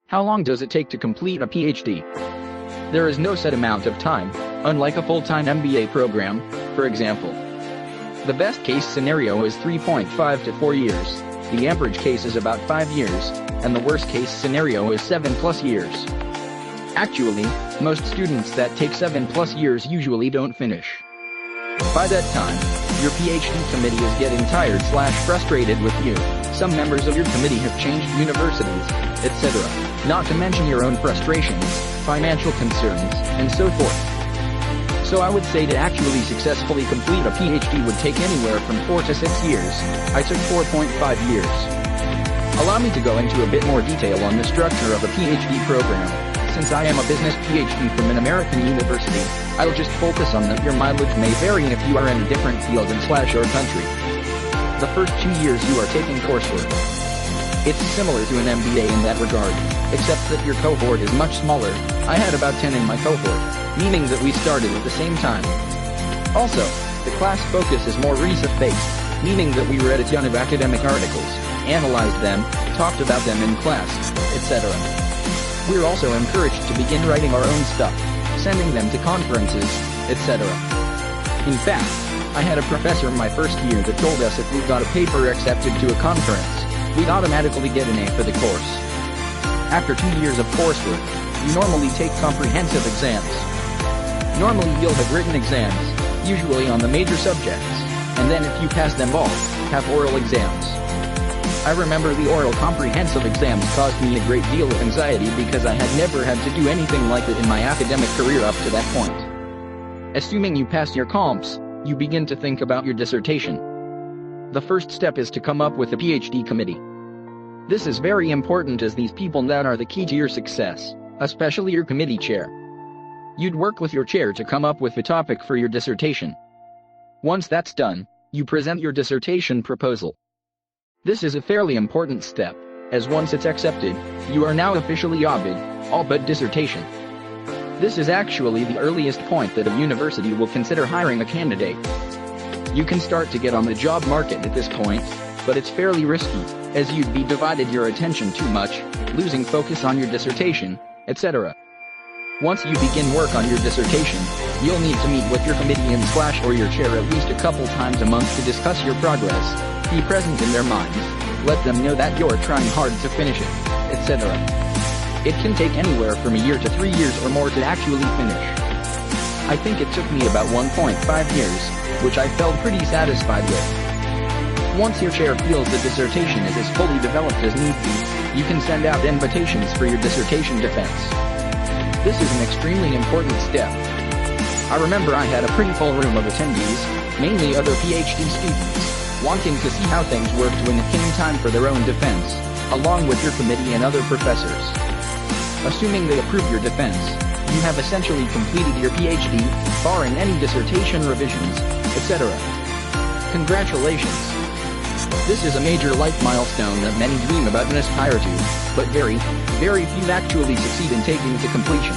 How long does it take to complete a PhD? There is no set amount of time, unlike a full-time MBA program, for example. The best case scenario is 3.5 to 4 years, the average case is about 5 years, and the worst case scenario is 7+ years. Actually, most students that take 7+ years usually don't finish. By that time, your PhD committee is getting tired/frustrated with you. Some members of your committee have changed universities, etc. Not to mention your own frustrations, financial concerns, and so forth. So I would say to actually successfully complete a PhD would take anywhere from 4 to 6 years. I took 4.5 years. Allow me to go into a bit more detail on the structure of a PhD program. Since I am a business PhD from an American university, I'll just focus on that your mileage may vary if you are in a different field and/or country. The first 2 years you are taking coursework. It's similar to an MBA in that regard, except that your cohort is much smaller. I had about 10 in my cohort, meaning that we started at the same time. Also, the class focus is more research-based, meaning that we read a ton of academic articles, analyzed them, talked about them in class, etc. We're also encouraged to begin writing our own stuff, sending them to conferences, etc. In fact, I had a professor my first year that told us if we got a paper accepted to a conference, we'd automatically get an A for the course. After 2 years of coursework, you normally take comprehensive exams. Normally you'll have written exams, usually on the major subjects, and then if you pass them all, have oral exams. I remember the oral comprehensive exams caused me a great deal of anxiety because I had never had to do anything like it in my academic career up to that point. Assuming you pass your comps, you begin to think about your dissertation. The first step is to come up with a PhD committee. This is very important as these people that are the key to your success, especially your committee chair. You'd work with your chair to come up with the topic for your dissertation. Once that's done, you present your dissertation proposal. This is a fairly important step, as once it's accepted, you are now officially OBID, all but dissertation. This is actually the earliest point that a university will consider hiring a candidate. You can start to get on the job market at this point, but it's fairly risky, as you'd be divided your attention too much, losing focus on your dissertation, etc. Once you begin work on your dissertation, you'll need to meet with your committee and/or your chair at least a couple times a month to discuss your progress, be present in their minds, let them know that you're trying hard to finish it, etc. It can take anywhere from a year to 3 years or more to actually finish. I think it took me about 1.5 years, which I felt pretty satisfied with. Once your chair feels the dissertation is as fully developed as need be, you can send out invitations for your dissertation defense. This is an extremely important step. I remember I had a pretty full room of attendees, mainly other PhD students, wanting to see how things worked when it came time for their own defense, along with your committee and other professors. Assuming they approve your defense, you have essentially completed your PhD, barring any dissertation revisions, etc. Congratulations! This is a major life milestone that many dream about and aspire to, but very, very few actually succeed in taking to completion.